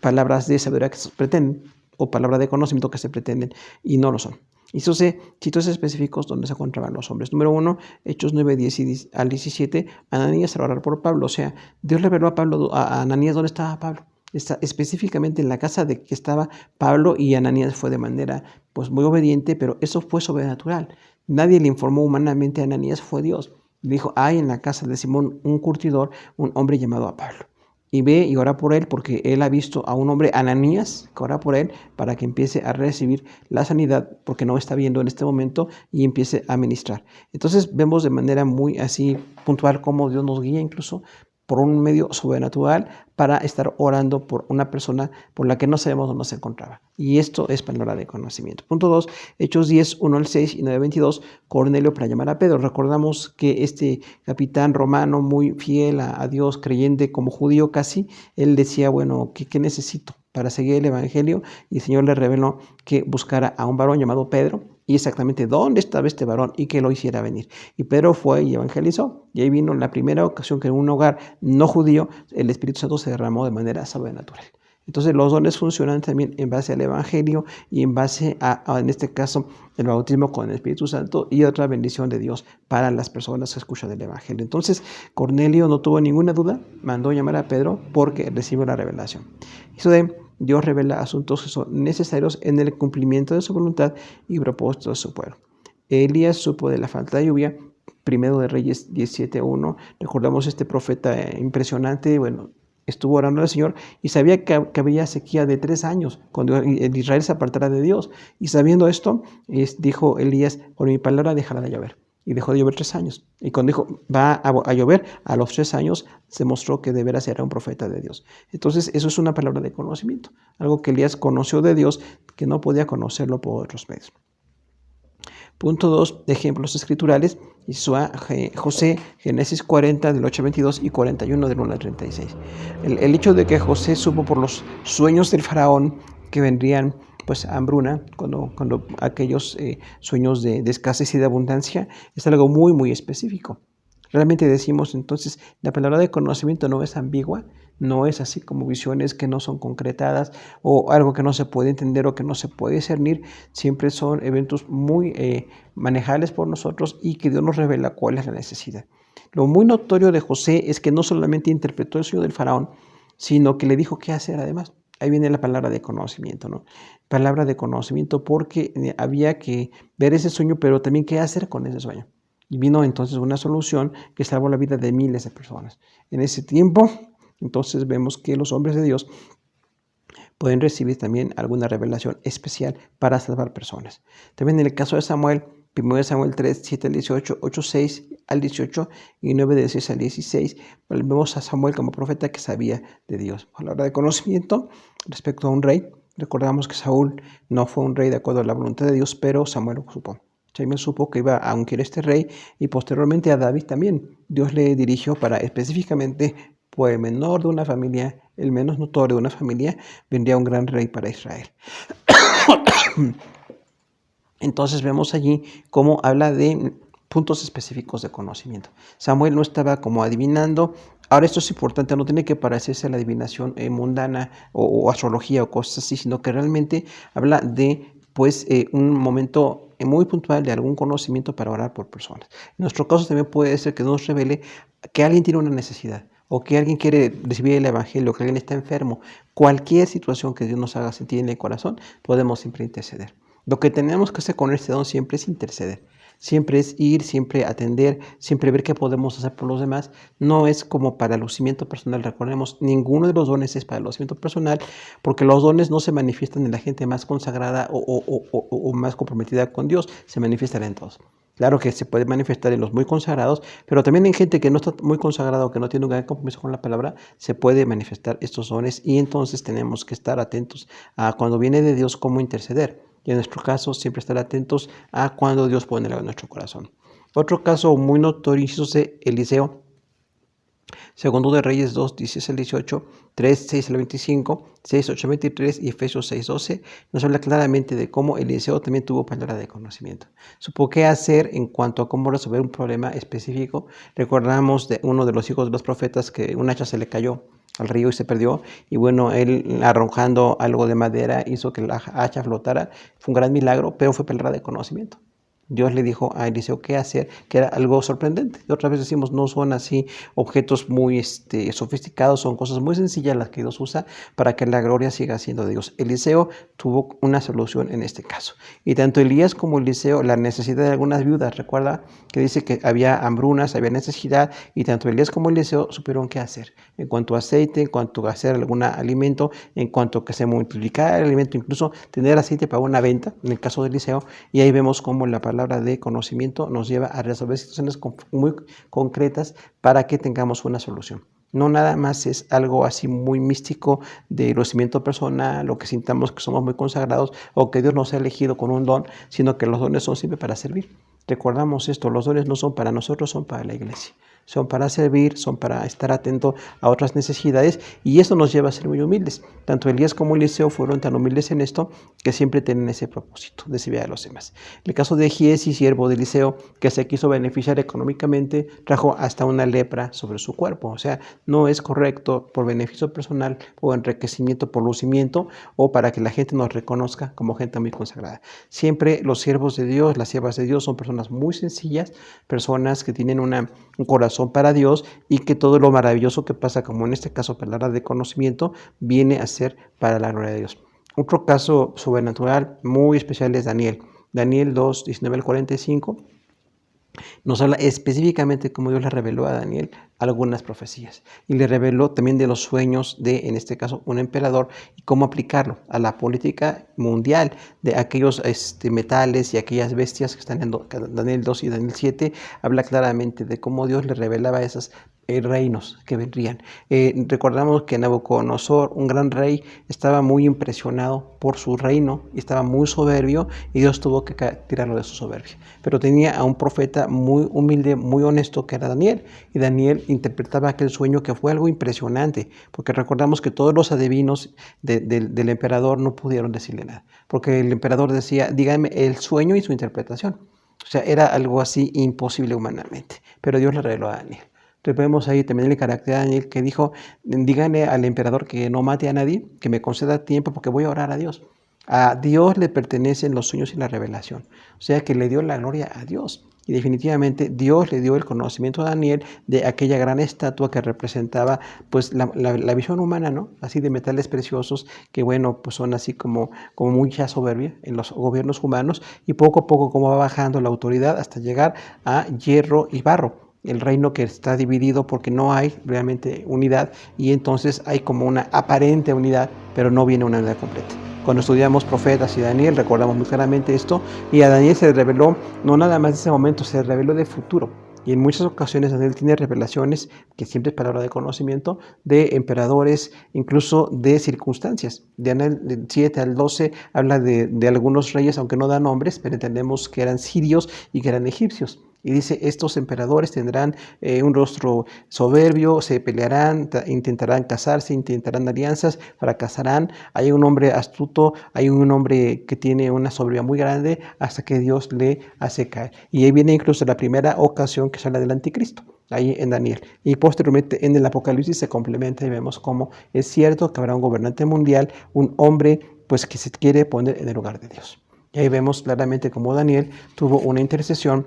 palabras de sabiduría que se pretenden o palabras de conocimiento que se pretenden y no lo son. Y eso se sitios específicos donde se encontraban los hombres. Número 1, Hechos 9, 10 al 17, Ananías al orar por Pablo. O sea, Dios le reveló a Ananías dónde estaba Pablo. Está específicamente en la casa de que estaba Pablo, y Ananías fue de manera muy obediente, pero eso fue sobrenatural. Nadie le informó humanamente a Ananías, fue Dios. Le dijo, hay en la casa de Simón un curtidor, un hombre llamado a Pablo. Y ve y ora por él porque él ha visto a un hombre, Ananías, que ora por él para que empiece a recibir la sanidad porque no está viendo en este momento y empiece a ministrar. Entonces vemos de manera muy así puntual cómo Dios nos guía incluso por un medio sobrenatural para estar orando por una persona por la que no sabemos dónde se encontraba. Y esto es palabra de conocimiento. Punto 2, Hechos 10, 1 al 6 y 9 al 22, Cornelio para llamar a Pedro. Recordamos que este capitán romano muy fiel a Dios, creyente como judío casi, él decía, bueno, ¿qué necesito para seguir el evangelio? Y el Señor le reveló que buscara a un varón llamado Pedro, y exactamente dónde estaba este varón y que lo hiciera venir. Y Pedro fue y evangelizó. Y ahí vino la primera ocasión que en un hogar no judío el Espíritu Santo se derramó de manera sobrenatural. Entonces los dones funcionan también en base al Evangelio y en base en este caso, el bautismo con el Espíritu Santo y otra bendición de Dios para las personas que escuchan el Evangelio. Entonces Cornelio no tuvo ninguna duda, mandó llamar a Pedro porque recibió la revelación. Eso de Dios revela asuntos que son necesarios en el cumplimiento de su voluntad y propósito de su pueblo. Elías supo de la falta de lluvia, Primero de Reyes 17:1. Recordamos este profeta impresionante, estuvo orando al Señor y sabía que había sequía de 3 años cuando Israel se apartara de Dios. Y sabiendo esto, dijo Elías, con mi palabra dejará de llover. Y dejó de llover 3 años. Y cuando dijo, va a llover, a los 3 años se mostró que de veras era un profeta de Dios. Entonces, eso es una palabra de conocimiento. Algo que Elías conoció de Dios, que no podía conocerlo por otros medios. Punto 2, ejemplos escriturales. José, Génesis 40 del 8 al 22 y 41 del 1 al 36. El hecho de que José supo por los sueños del faraón que vendrían hambruna, cuando aquellos sueños de escasez y de abundancia, es algo muy, muy específico. Realmente decimos entonces, la palabra de conocimiento no es ambigua, no es así como visiones que no son concretadas o algo que no se puede entender o que no se puede discernir. Siempre son eventos muy manejables por nosotros y que Dios nos revela cuál es la necesidad. Lo muy notorio de José es que no solamente interpretó el sueño del faraón, sino que le dijo qué hacer además. Ahí viene la palabra de conocimiento, ¿no? Palabra de conocimiento porque había que ver ese sueño, pero también qué hacer con ese sueño. Y vino entonces una solución que salvó la vida de miles de personas. En ese tiempo, entonces vemos que los hombres de Dios pueden recibir también alguna revelación especial para salvar personas. También en el caso de Samuel, 1 Samuel 3, 7 al 18, 8, 6 al 18 y 9, 16 al 16, vemos a Samuel como profeta que sabía de Dios. Palabra de conocimiento respecto a un rey. Recordamos que Saúl no fue un rey de acuerdo a la voluntad de Dios, pero Samuel lo supo. Samuel supo que iba a ungir este rey y posteriormente a David también. Dios le dirigió para específicamente, el menor de una familia, el menos notorio de una familia, vendría un gran rey para Israel. Entonces vemos allí cómo habla de puntos específicos de conocimiento. Samuel no estaba como adivinando. Ahora esto es importante, no tiene que parecerse a la adivinación mundana o astrología o cosas así, sino que realmente habla de un momento muy puntual de algún conocimiento para orar por personas. En nuestro caso también puede ser que nos revele que alguien tiene una necesidad o que alguien quiere recibir el evangelio, que alguien está enfermo. Cualquier situación que Dios nos haga sentir en el corazón, podemos siempre interceder. Lo que tenemos que hacer con este don siempre es interceder. Siempre es ir, siempre atender, siempre ver qué podemos hacer por los demás. No es como para el lucimiento personal. Recordemos, ninguno de los dones es para el lucimiento personal, porque los dones no se manifiestan en la gente más consagrada o más comprometida con Dios, se manifiestan en todos. Claro que se puede manifestar en los muy consagrados, pero también en gente que no está muy consagrada o que no tiene un gran compromiso con la palabra, se puede manifestar estos dones y entonces tenemos que estar atentos a cuando viene de Dios cómo interceder. Y en nuestro caso, siempre estar atentos a cuando Dios pone algo en nuestro corazón. Otro caso muy notorio es Eliseo. Segundo de Reyes 2, 16 al 18, 3, 6 al 25, 6, 8 al 23 y Efesios 6, 12, nos habla claramente de cómo Eliseo también tuvo palabra de conocimiento. Supo qué hacer en cuanto a cómo resolver un problema específico. Recordamos de uno de los hijos de los profetas que un hacha se le cayó al río y se perdió, y él arrojando algo de madera hizo que la hacha flotara. Fue un gran milagro, pero fue palabra de conocimiento. Dios le dijo a Eliseo qué hacer, que era algo sorprendente. Y otra vez decimos, no son así objetos muy sofisticados, son cosas muy sencillas las que Dios usa para que la gloria siga siendo de Dios. Eliseo tuvo una solución en este caso. Y tanto Elías como Eliseo, la necesidad de algunas viudas, recuerda que dice que había hambrunas, había necesidad, y tanto Elías como Eliseo supieron qué hacer. En cuanto a aceite, en cuanto a hacer algún alimento, en cuanto a que se multiplicara el alimento, incluso tener aceite para una venta, en el caso de Eliseo, y ahí vemos cómo la palabra de conocimiento nos lleva a resolver situaciones muy concretas para que tengamos una solución. No nada más es algo así muy místico de conocimiento personal, o que sintamos que somos muy consagrados o que Dios nos ha elegido con un don, sino que los dones son siempre para servir. Recordamos esto, los dones no son para nosotros, son para la iglesia. son para servir, son para estar atento a otras necesidades, y eso nos lleva a ser muy humildes. Tanto Elías como Eliseo fueron tan humildes en esto que siempre tienen ese propósito de servir a los demás. El caso de Giesi, siervo de Eliseo, que se quiso beneficiar económicamente, trajo hasta una lepra sobre su cuerpo. O sea, no es correcto por beneficio personal o enriquecimiento por lucimiento o para que la gente nos reconozca como gente muy consagrada. Siempre los siervos de Dios, las siervas de Dios son personas muy sencillas, personas que tienen un corazón para Dios y que todo lo maravilloso que pasa, como en este caso palabra de conocimiento, viene a ser para la gloria de Dios. Otro caso sobrenatural muy especial es Daniel. Daniel 2, 19 al 45 nos habla específicamente cómo Dios le reveló a Daniel algunas profecías y le reveló también de los sueños de, en este caso, un emperador y cómo aplicarlo a la política mundial de aquellos metales y aquellas bestias que están en Daniel 2 y Daniel 7. Habla claramente de cómo Dios le revelaba esas reinos que vendrían. Recordamos que Nabucodonosor, un gran rey, estaba muy impresionado por su reino y estaba muy soberbio y Dios tuvo que tirarlo de su soberbia. Pero tenía a un profeta muy humilde, muy honesto, que era Daniel, y Daniel interpretaba aquel sueño, que fue algo impresionante, porque recordamos que todos los adivinos del emperador no pudieron decirle nada, porque el emperador decía, dígame el sueño y su interpretación. O sea, era algo así imposible humanamente, pero Dios le reveló a Daniel. Vemos ahí también el carácter de Daniel, que dijo, díganle al emperador que no mate a nadie, que me conceda tiempo porque voy a orar a Dios. A Dios le pertenecen los sueños y la revelación. O sea que le dio la gloria a Dios. Y definitivamente Dios le dio el conocimiento a Daniel de aquella gran estatua que representaba pues la visión humana, ¿no? Así de metales preciosos que, bueno, pues son así como mucha soberbia en los gobiernos humanos, y poco a poco como va bajando la autoridad hasta llegar a hierro y barro. El reino que está dividido porque no hay realmente unidad, y entonces hay como una aparente unidad, pero no viene una unidad completa. Cuando estudiamos profetas y Daniel recordamos muy claramente esto, y a Daniel se le reveló no nada más de ese momento, se le reveló de futuro. Y en muchas ocasiones Daniel tiene revelaciones, que siempre es palabra de conocimiento, de emperadores, incluso de circunstancias. Daniel 7 al 12 habla de algunos reyes, aunque no da nombres, pero entendemos que eran sirios y que eran egipcios. Y dice, estos emperadores tendrán un rostro soberbio, se pelearán, intentarán casarse, intentarán alianzas, fracasarán. Hay un hombre astuto, hay un hombre que tiene una soberbia muy grande, hasta que Dios le hace caer. Y ahí viene incluso la primera ocasión que se habla del anticristo, ahí en Daniel. Y posteriormente en el Apocalipsis se complementa y vemos cómo es cierto que habrá un gobernante mundial, un hombre pues que se quiere poner en el lugar de Dios. Y ahí vemos claramente cómo Daniel tuvo una intercesión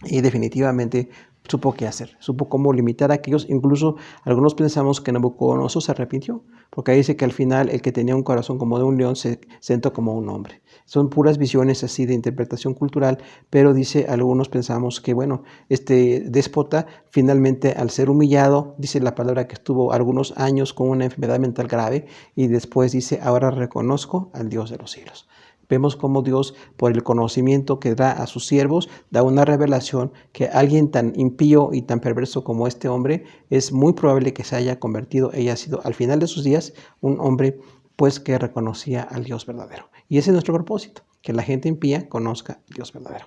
y definitivamente supo qué hacer, supo cómo limitar a aquellos. Incluso algunos pensamos que Nabucodonosor se arrepintió, porque ahí dice que al final el que tenía un corazón como de un león se sentó como un hombre. Son puras visiones así de interpretación cultural, pero dice, algunos pensamos que bueno, este déspota finalmente, al ser humillado, dice la palabra que estuvo algunos años con una enfermedad mental grave, y después dice, ahora reconozco al Dios de los cielos. Vemos cómo Dios, por el conocimiento que da a sus siervos, da una revelación que alguien tan impío y tan perverso como este hombre, es muy probable que se haya convertido, haya sido al final de sus días un hombre pues que reconocía al Dios verdadero. Y ese es nuestro propósito, que la gente impía conozca al Dios verdadero.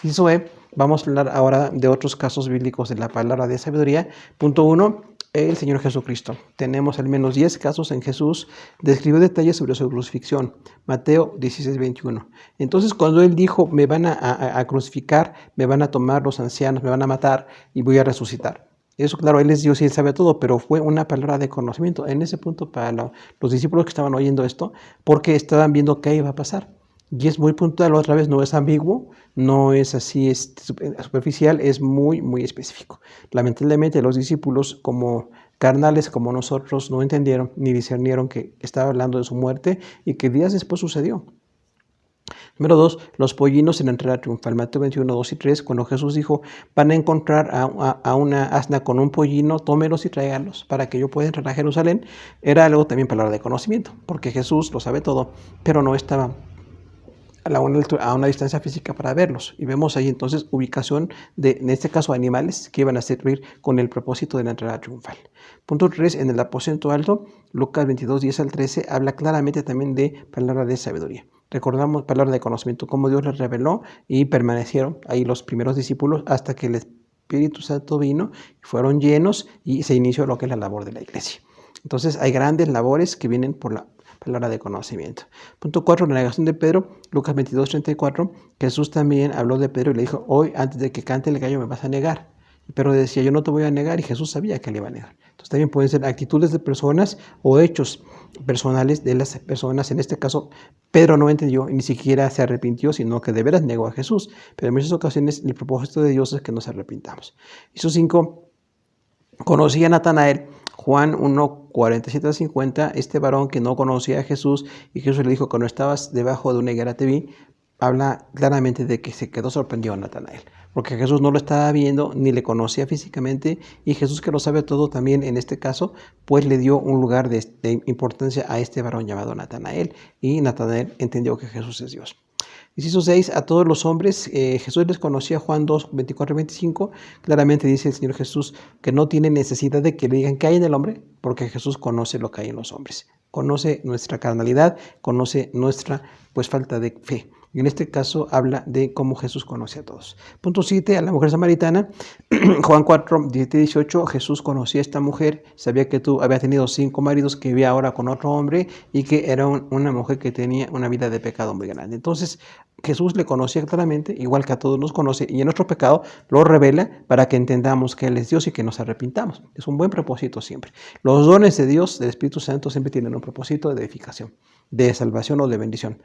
Y eso es, vamos a hablar ahora de otros casos bíblicos de la palabra de sabiduría. Punto 1. El Señor Jesucristo. Tenemos al menos 10 casos en Jesús. Describió detalles sobre su crucifixión. Mateo 16:21. Entonces, cuando Él dijo, me van a crucificar, me van a tomar los ancianos, me van a matar y voy a resucitar. Eso, claro, Él es Dios y Él sabe todo, pero fue una palabra de conocimiento en ese punto para los discípulos que estaban oyendo esto, porque estaban viendo qué iba a pasar. Y es muy puntual, otra vez, no es ambiguo, no es así superficial, es muy, muy específico. Lamentablemente los discípulos, como carnales como nosotros, no entendieron ni discernieron que estaba hablando de su muerte y que días después sucedió. Número 2, los pollinos en la entrada triunfal. Mateo 21, 2 y 3, cuando Jesús dijo, van a encontrar a una asna con un pollino, tómelos y tráiganlos para que yo pueda entrar a Jerusalén. Era algo también palabra de conocimiento, porque Jesús lo sabe todo, pero no estaba a una distancia física para verlos. Y vemos ahí entonces ubicación de, en este caso, animales que iban a servir con el propósito de la entrada triunfal. Punto 3, en el aposento alto, Lucas 22, 10 al 13, habla claramente también de palabra de sabiduría. Recordamos palabra de conocimiento, cómo Dios les reveló y permanecieron ahí los primeros discípulos hasta que les Espíritu Santo vino, fueron llenos y se inició lo que es la labor de la iglesia. Entonces hay grandes labores que vienen por la palabra de conocimiento. Punto 4, la negación de Pedro, Lucas 22:34. Jesús también habló de Pedro y le dijo, hoy antes de que cante el gallo me vas a negar. Y Pedro decía, yo no te voy a negar, y Jesús sabía que le iba a negar. Entonces también pueden ser actitudes de personas o hechos personales de las personas. En este caso, Pedro no entendió y ni siquiera se arrepintió, sino que de veras negó a Jesús. Pero en muchas ocasiones el propósito de Dios es que nos arrepintamos. Inciso 5, conocí a Natanael. Juan 1:47-50, este varón que no conocía a Jesús, y Jesús le dijo, cuando estabas debajo de una higuera te vi, habla claramente de que se quedó sorprendido a Natanael, porque Jesús no lo estaba viendo ni le conocía físicamente, y Jesús, que lo sabe todo también en este caso, pues le dio un lugar de importancia a este varón llamado Natanael, y Natanael entendió que Jesús es Dios. Inciso 6, a todos los hombres, Jesús les conocía. Juan 2:24-25, claramente dice el Señor Jesús que no tiene necesidad de que le digan qué hay en el hombre, porque Jesús conoce lo que hay en los hombres, conoce nuestra carnalidad, conoce nuestra falta de fe. Y en este caso habla de cómo Jesús conoce a todos. Punto 7, a la mujer samaritana. Juan 4:17-18, Jesús conocía a esta mujer, sabía que tú había tenido 5 maridos, que vivía ahora con otro hombre y que era una mujer que tenía una vida de pecado muy grande. Entonces Jesús le conocía claramente, igual que a todos nos conoce, y en nuestro pecado lo revela para que entendamos que Él es Dios y que nos arrepintamos. Es un buen propósito siempre. Los dones de Dios, del Espíritu Santo, siempre tienen un propósito de edificación, de salvación o de bendición.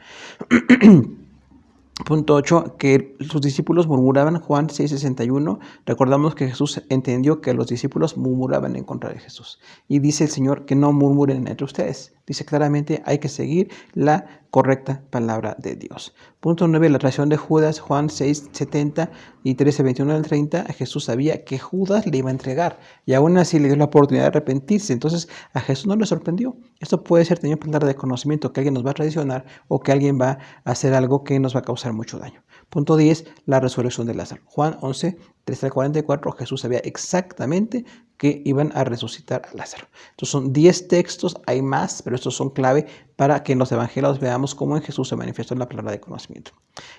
Punto 8, que sus discípulos murmuraban. Juan 6:61, recordamos que Jesús entendió que los discípulos murmuraban en contra de Jesús. Y dice el Señor que no murmuren entre ustedes. Dice claramente, hay que seguir la correcta palabra de Dios. Punto 9, la traición de Judas. Juan 6:70 y 13:21-30, Jesús sabía que Judas le iba a entregar y aún así le dio la oportunidad de arrepentirse. Entonces a Jesús no le sorprendió. Esto puede ser también palabra de conocimiento, que alguien nos va a traicionar o que alguien va a hacer algo que nos va a causar mucho daño. Punto 10, la resurrección de Lázaro. Juan 11:3-44, Jesús sabía exactamente que iban a resucitar a Lázaro. Entonces son 10 textos, hay más, pero estos son clave para que en los evangelios veamos cómo en Jesús se manifestó la palabra de conocimiento.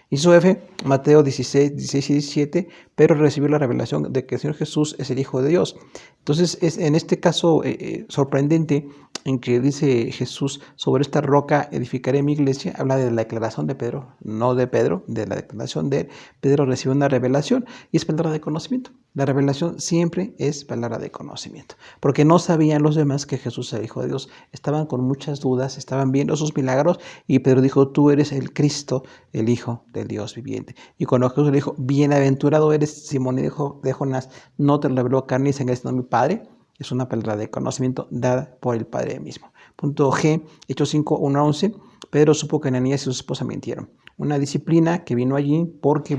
Inciso F, Mateo 16 y 17, pero recibió la revelación de que el Señor Jesús es el Hijo de Dios. Entonces es en este caso sorprendente en que dice Jesús, sobre esta roca edificaré mi iglesia. Habla de la declaración de Pedro, no de Pedro, de la declaración de él. Pedro recibe una revelación y es palabra de conocimiento. La revelación siempre es palabra de conocimiento, porque no sabían los demás que Jesús era el Hijo de Dios. Estaban con muchas dudas, estaban viendo sus milagros, y Pedro dijo, tú eres el Cristo, el Hijo del Dios viviente. Y cuando Jesús le dijo, bienaventurado eres, Simón, hijo de Jonás, no te reveló carne y sangre, sino mi Padre, es una palabra de conocimiento dada por el Padre mismo. Punto G, Hechos 5:1-11, Pedro supo que Ananías y su esposa mintieron. Una disciplina que vino allí porque,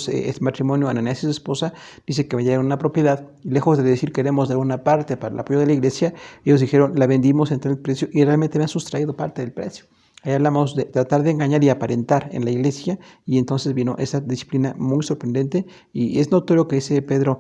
es matrimonio, Ananías y su esposa, dice que vendieron una propiedad, y lejos de decir queremos dar una parte para el apoyo de la iglesia, ellos dijeron la vendimos entre el precio, y realmente me han sustraído parte del precio. Ahí hablamos de tratar de engañar y aparentar en la iglesia, y entonces vino esa disciplina muy sorprendente, y es notorio que dice Pedro,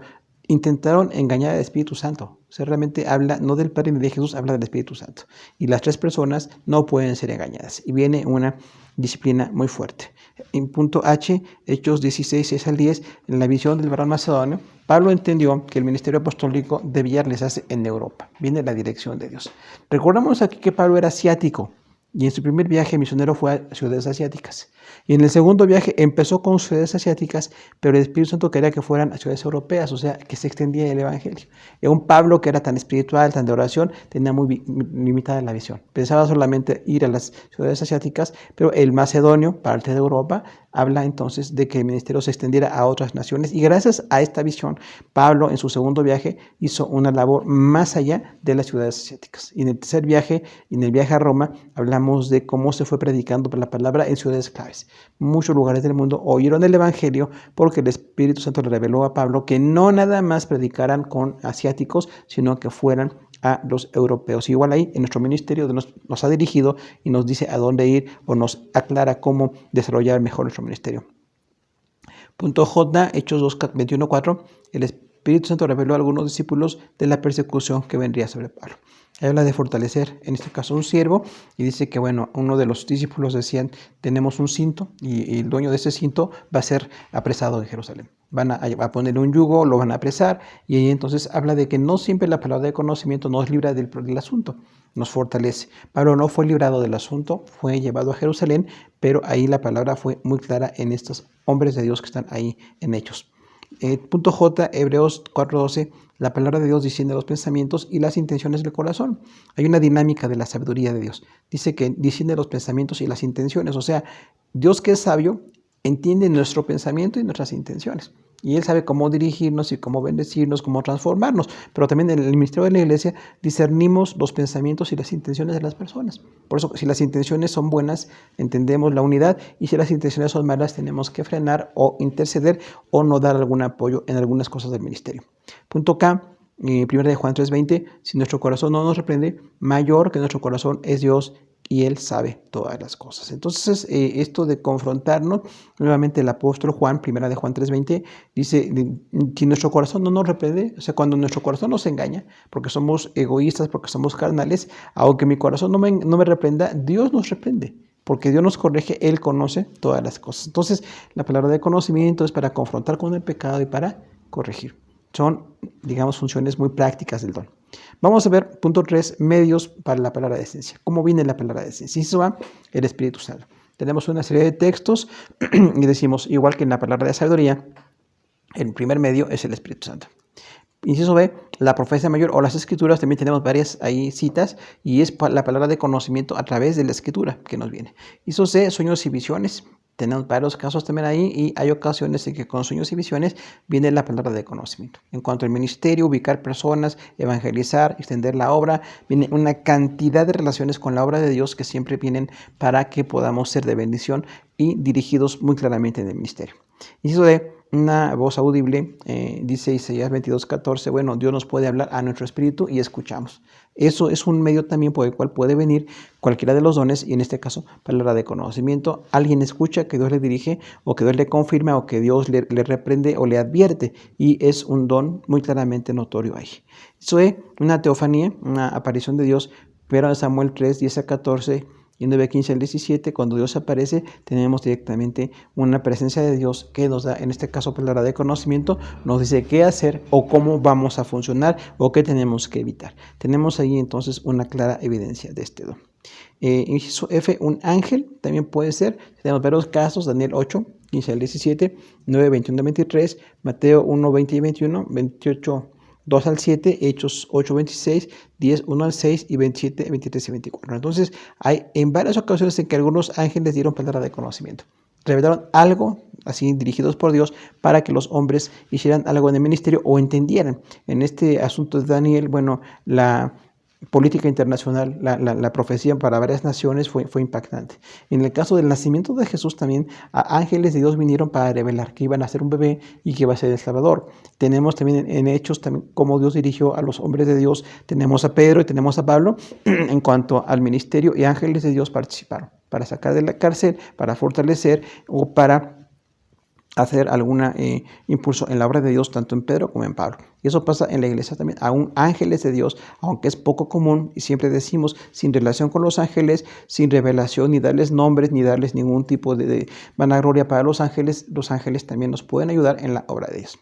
intentaron engañar al Espíritu Santo. O sea, realmente habla no del Padre ni de Jesús, habla del Espíritu Santo. Y las 3 personas no pueden ser engañadas. Y viene una disciplina muy fuerte. En punto H, Hechos 16:6-10, en la visión del varón macedonio, Pablo entendió que el ministerio apostólico debía realizarse en Europa. Viene la dirección de Dios. Recordamos aquí que Pablo era asiático, y en su primer viaje misionero fue a ciudades asiáticas. Y en el segundo viaje empezó con ciudades asiáticas, pero el Espíritu Santo quería que fueran a ciudades europeas, o sea, que se extendía el evangelio. Y un Pablo que era tan espiritual, tan de oración, tenía muy limitada la visión. Pensaba solamente ir a las ciudades asiáticas, pero el macedonio, parte de Europa, habla entonces de que el ministerio se extendiera a otras naciones. Y gracias a esta visión, Pablo en su segundo viaje hizo una labor más allá de las ciudades asiáticas. Y en el tercer viaje, en el viaje a Roma, hablamos de cómo se fue predicando la palabra en ciudades claves. Muchos lugares del mundo oyeron el evangelio porque el Espíritu Santo le reveló a Pablo que no nada más predicaran con asiáticos, sino que fueran a los europeos. Igual ahí en nuestro ministerio nos ha dirigido y nos dice a dónde ir, o nos aclara cómo desarrollar mejor nuestro ministerio. Punto J, Hechos 2:21-4, el Espíritu Espíritu Santo reveló a algunos discípulos de la persecución que vendría sobre Pablo. Habla de fortalecer, en este caso, un siervo, y dice que, bueno, uno de los discípulos decían, tenemos un cinto, y el dueño de ese cinto va a ser apresado en Jerusalén. Van a ponerle un yugo, lo van a apresar, y ahí entonces habla de que no siempre la palabra de conocimiento nos libra del asunto, nos fortalece. Pablo no fue librado del asunto, fue llevado a Jerusalén, pero ahí la palabra fue muy clara en estos hombres de Dios que están ahí en Hechos. Punto J, Hebreos 4:12, la palabra de Dios discierne los pensamientos y las intenciones del corazón. Hay una dinámica de la sabiduría de Dios. Dice que discierne los pensamientos y las intenciones. O sea, Dios, que es sabio, entiende nuestro pensamiento y nuestras intenciones. Y Él sabe cómo dirigirnos y cómo bendecirnos, cómo transformarnos. Pero también en el ministerio de la iglesia discernimos los pensamientos y las intenciones de las personas. Por eso, si las intenciones son buenas, entendemos la unidad. Y si las intenciones son malas, tenemos que frenar o interceder o no dar algún apoyo en algunas cosas del ministerio. Punto K. 1 de Juan 3:20, si nuestro corazón no nos reprende, mayor que nuestro corazón es Dios y Él sabe todas las cosas. Entonces, esto de confrontarnos, nuevamente el apóstol Juan, 1 de Juan 3:20, dice, si nuestro corazón no nos reprende, o sea, cuando nuestro corazón nos engaña, porque somos egoístas, porque somos carnales, aunque mi corazón no me reprenda, Dios nos reprende. Porque Dios nos corrige, Él conoce todas las cosas. Entonces, la palabra de conocimiento es para confrontar con el pecado y para corregir. Son, digamos, funciones muy prácticas del don. Vamos a ver, punto 3, medios para la palabra de esencia. ¿Cómo viene la palabra de esencia? Eso va el Espíritu Santo. Tenemos una serie de textos y decimos, igual que en la palabra de sabiduría, el primer medio es el Espíritu Santo. Inciso B, la profecía mayor o las escrituras, también tenemos varias ahí citas, y es la palabra de conocimiento a través de la escritura que nos viene. Inciso C, sueños y visiones. Tenemos varios casos también ahí, y hay ocasiones en que con sueños y visiones viene la palabra de conocimiento. En cuanto al ministerio, ubicar personas, evangelizar, extender la obra, viene una cantidad de relaciones con la obra de Dios que siempre vienen para que podamos ser de bendición y dirigidos muy claramente en el ministerio. Inciso D, una voz audible, dice Isaías 22:14, bueno, Dios nos puede hablar a nuestro espíritu y escuchamos. Eso es un medio también por el cual puede venir cualquiera de los dones, y en este caso, palabra de conocimiento. Alguien escucha que Dios le dirige, o que Dios le confirma, o que Dios le reprende o le advierte, y es un don muy claramente notorio ahí. Eso es una teofanía, una aparición de Dios, pero en Samuel 3:10-14, y en 9:15 al 17, cuando Dios aparece, tenemos directamente una presencia de Dios que nos da, en este caso, palabra de conocimiento, nos dice qué hacer o cómo vamos a funcionar o qué tenemos que evitar. Tenemos ahí entonces una clara evidencia de este don. Inciso F, un ángel también puede ser. Tenemos varios casos, Daniel 8:15 al 17, 9:21-23, Mateo 1:20 y 21, 28, 2 al 7, Hechos 8:26, 10, 1 al 6 y 27, 23 y 24. Entonces, hay en varias ocasiones en que algunos ángeles dieron palabra de conocimiento. Revelaron algo, así dirigidos por Dios, para que los hombres hicieran algo en el ministerio o entendieran. En este asunto de Daniel, bueno, la política internacional, la profecía para varias naciones fue impactante. En el caso del nacimiento de Jesús también, ángeles de Dios vinieron para revelar que iban a ser un bebé y que iba a ser el Salvador. Tenemos también en Hechos también cómo Dios dirigió a los hombres de Dios. Tenemos a Pedro y tenemos a Pablo en cuanto al ministerio, y ángeles de Dios participaron para sacar de la cárcel, para fortalecer o para hacer algún impulso en la obra de Dios, tanto en Pedro como en Pablo. Y eso pasa en la iglesia también. Aún ángeles de Dios, aunque es poco común, y siempre decimos, sin relación con los ángeles, sin revelación, ni darles nombres, ni darles ningún tipo de vanagloria para los ángeles también nos pueden ayudar en la obra de Dios.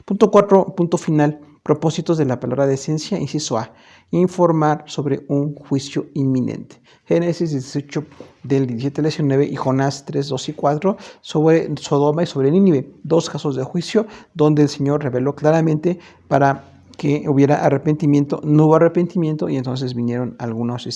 Punto 4, punto final, propósitos de la palabra de esencia, inciso A, informar sobre un juicio inminente. Génesis 18 del 17 al 19 y Jonás 3, 2 y 4 sobre Sodoma y sobre Nínive, dos casos de juicio donde el Señor reveló claramente para que hubiera arrepentimiento. No hubo arrepentimiento y entonces vinieron algunos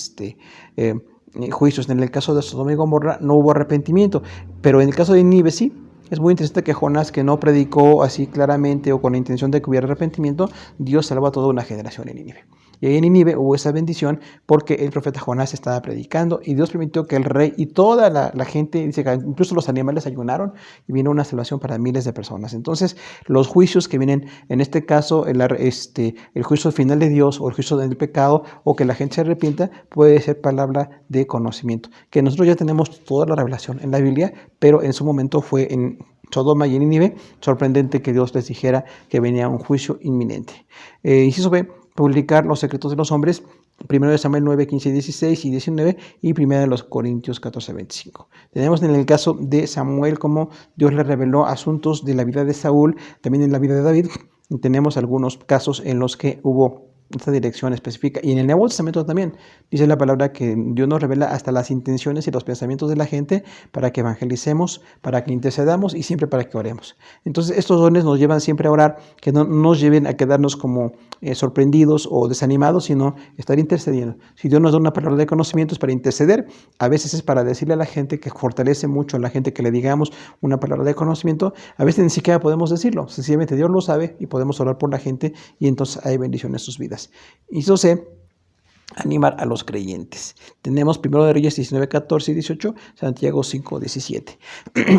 juicios. En el caso de Sodoma y Gomorra no hubo arrepentimiento, pero en el caso de Nínive sí. Es muy interesante que Jonás, que no predicó así claramente o con la intención de que hubiera arrepentimiento, Dios salvó a toda una generación en Nínive. Y ahí en Nínive hubo esa bendición porque el profeta Jonás estaba predicando y Dios permitió que el rey y toda la gente, dice que incluso los animales ayunaron, y vino una salvación para miles de personas. Entonces, los juicios que vienen, en este caso, el juicio final de Dios o el juicio del pecado o que la gente se arrepienta, puede ser palabra de conocimiento. Que nosotros ya tenemos toda la revelación en la Biblia, pero en su momento fue Sodoma y Nínive. Sorprendente que Dios les dijera que venía un juicio inminente. Inciso B, publicar los secretos de los hombres. 1 Samuel 9, 15, 16 y 19 y 1 Corintios 14, 25. Tenemos en el caso de Samuel como Dios le reveló asuntos de la vida de Saúl, también en la vida de David. Y tenemos algunos casos en los que hubo esta dirección específica. Y en el Nuevo Testamento también dice la palabra que Dios nos revela hasta las intenciones y los pensamientos de la gente para que evangelicemos, para que intercedamos y siempre para que oremos. Entonces estos dones nos llevan siempre a orar, que no nos lleven a quedarnos como sorprendidos o desanimados, sino estar intercediendo. Si Dios nos da una palabra de conocimiento es para interceder, a veces es para decirle a la gente, que fortalece mucho a la gente que le digamos una palabra de conocimiento, a veces ni siquiera podemos decirlo, sencillamente Dios lo sabe y podemos orar por la gente y entonces hay bendición en sus vidas. Inciso C, animar a los creyentes. Tenemos 1 Reyes 19, 14 y 18, Santiago 5, 17.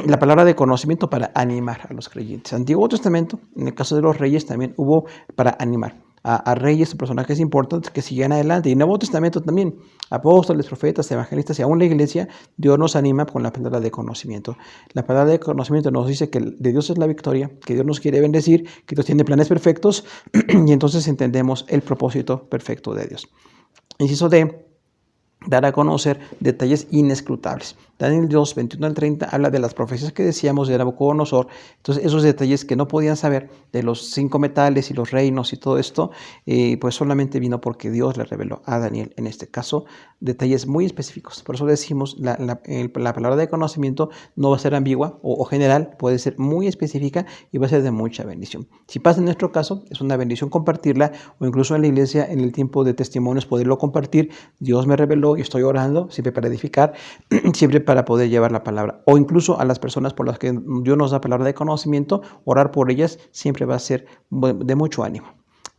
La palabra de conocimiento para animar a los creyentes. Antiguo Testamento, en el caso de los reyes, también hubo para animar a reyes, personajes importantes que sigan adelante. Y en el Nuevo Testamento también, apóstoles, profetas, evangelistas y aún la iglesia, Dios nos anima con la palabra de conocimiento. La palabra de conocimiento nos dice que de Dios es la victoria, que Dios nos quiere bendecir, que Dios tiene planes perfectos y entonces entendemos el propósito perfecto de Dios. Inciso D, dar a conocer detalles inescrutables. Daniel 2, 21 al 30 habla de las profecías que decíamos de Nabucodonosor. Entonces esos detalles que no podían saber de los 5 metales y los reinos y todo esto, pues solamente vino porque Dios le reveló a Daniel, en este caso, detalles muy específicos. Por eso decimos, la palabra de conocimiento no va a ser ambigua o general, puede ser muy específica y va a ser de mucha bendición. Si pasa en nuestro caso, es una bendición compartirla, o incluso en la iglesia, en el tiempo de testimonios, poderlo compartir. Dios me reveló y estoy orando, siempre para edificar, siempre para poder llevar la palabra, o incluso a las personas por las que Dios nos da palabra de conocimiento, orar por ellas siempre va a ser de mucho ánimo.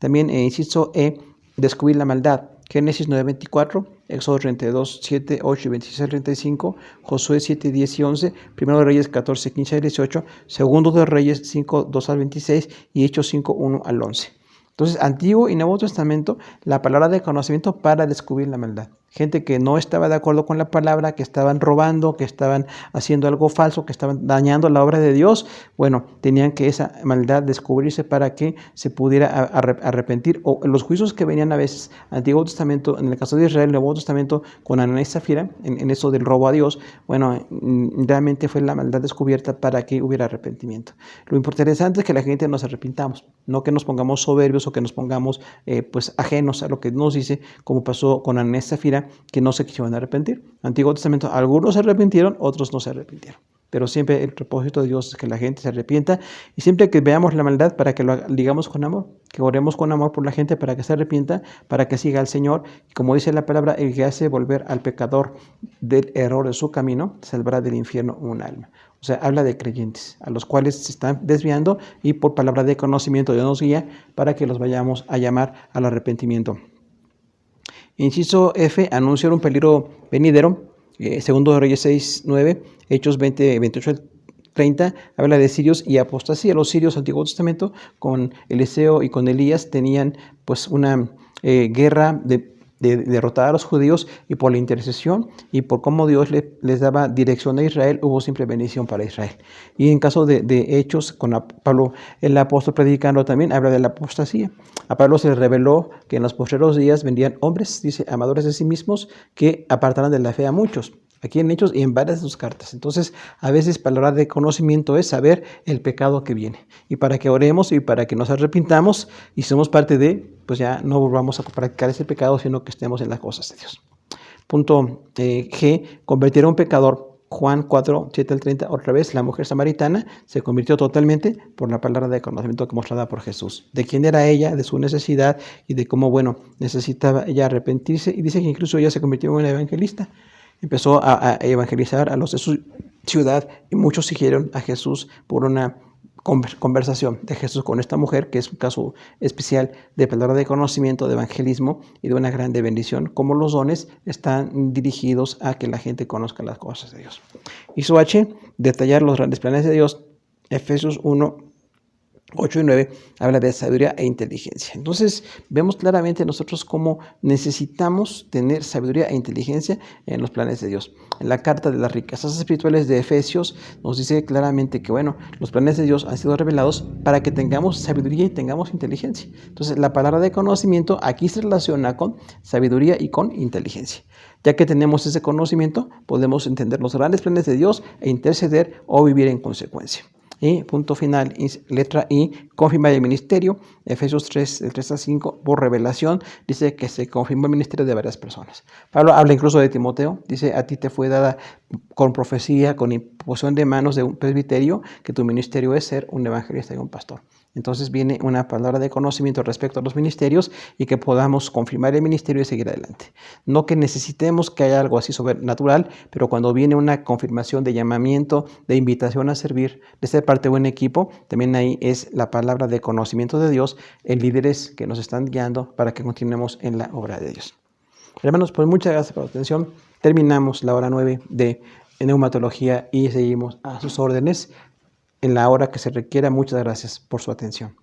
También inciso E, descubrir la maldad. Génesis 9:24, Éxodo 32, 7, 8 y 26 al 35, Josué 7, 10 y 11, 1 Reyes 14, 15 al 18, 2 de Reyes 5, 2 al 26 y Hechos 5, 1 al 11. Entonces, Antiguo y Nuevo Testamento, la palabra de conocimiento para descubrir la maldad. Gente que no estaba de acuerdo con la palabra, que estaban robando, que estaban haciendo algo falso, que estaban dañando la obra de Dios. Bueno, tenían que esa maldad descubrirse para que se pudiera arrepentir. O los juicios que venían a veces, Antiguo Testamento, en el caso de Israel, Nuevo Testamento, con Ananías y Zafira, en eso del robo a Dios, bueno, realmente fue la maldad descubierta para que hubiera arrepentimiento. Lo interesante es que la gente nos arrepintamos, no que nos pongamos soberbios o que nos pongamos pues ajenos a lo que nos dice, como pasó con Ananías y Zafira, que no se quisieron arrepentir. Antiguo Testamento, algunos se arrepintieron, otros no se arrepintieron. Pero siempre el propósito de Dios es que la gente se arrepienta y siempre que veamos la maldad para que lo digamos con amor, que oremos con amor por la gente para que se arrepienta, para que siga al Señor. Y como dice la palabra, el que hace volver al pecador del error de su camino, salvará del infierno un alma. O sea, habla de creyentes a los cuales se están desviando y por palabra de conocimiento Dios nos guía para que los vayamos a llamar al arrepentimiento. Inciso F, anunciar un peligro venidero. Segundo de Reyes 6, 9, Hechos 20, 28 al 30, habla de sirios y apostasía. Los sirios, Antiguo Testamento, con Eliseo y con Elías, tenían pues una guerra de derrotar a los judíos, y por la intercesión y por cómo Dios les daba dirección a Israel, hubo siempre bendición para Israel. Y en caso de Hechos, con Pablo, el apóstol predicando, también habla de la apostasía. A Pablo se le reveló que en los postreros días vendrían hombres, dice, amadores de sí mismos, que apartarán de la fe a muchos. Aquí en Hechos y en varias de sus cartas. Entonces, a veces palabra de conocimiento es saber el pecado que viene. Y para que oremos y para que nos arrepintamos y somos parte de, pues ya no volvamos a practicar ese pecado, sino que estemos en las cosas de Dios. Punto G, convertir a un pecador. Juan 4, 7 al 30, otra vez, la mujer samaritana se convirtió totalmente por la palabra de conocimiento que mostrada por Jesús. De quién era ella, de su necesidad y de cómo, bueno, necesitaba ella arrepentirse. Y dice que incluso ella se convirtió en una evangelista. Empezó a evangelizar a los de su ciudad y muchos siguieron a Jesús por una conversación de Jesús con esta mujer, que es un caso especial de palabra de conocimiento, de evangelismo y de una grande bendición, como los dones están dirigidos a que la gente conozca las cosas de Dios. Inciso H, detallar los grandes planes de Dios. Efesios 1, 8 y 9 habla de sabiduría e inteligencia. Entonces, vemos claramente nosotros cómo necesitamos tener sabiduría e inteligencia en los planes de Dios. En la carta de las riquezas espirituales de Efesios nos dice claramente que, bueno, los planes de Dios han sido revelados para que tengamos sabiduría y tengamos inteligencia. Entonces, la palabra de conocimiento aquí se relaciona con sabiduría y con inteligencia. Ya que tenemos ese conocimiento, podemos entender los grandes planes de Dios e interceder o vivir en consecuencia. Y punto final, letra I, confirmar el ministerio. Efesios 3, del 3 a 5, por revelación, dice que se confirmó el ministerio de varias personas. Pablo habla incluso de Timoteo, dice, a ti te fue dada con profecía, con imposición de manos de un presbiterio, que tu ministerio es ser un evangelista y un pastor. Entonces viene una palabra de conocimiento respecto a los ministerios y que podamos confirmar el ministerio y seguir adelante. No que necesitemos que haya algo así sobrenatural, pero cuando viene una confirmación de llamamiento, de invitación a servir, de ser parte de un equipo, también ahí es la palabra de conocimiento de Dios en líderes que nos están guiando para que continuemos en la obra de Dios. Hermanos, pues muchas gracias por la atención. Terminamos la hora 9 de neumatología y seguimos a sus órdenes en la hora que se requiera. Muchas gracias por su atención.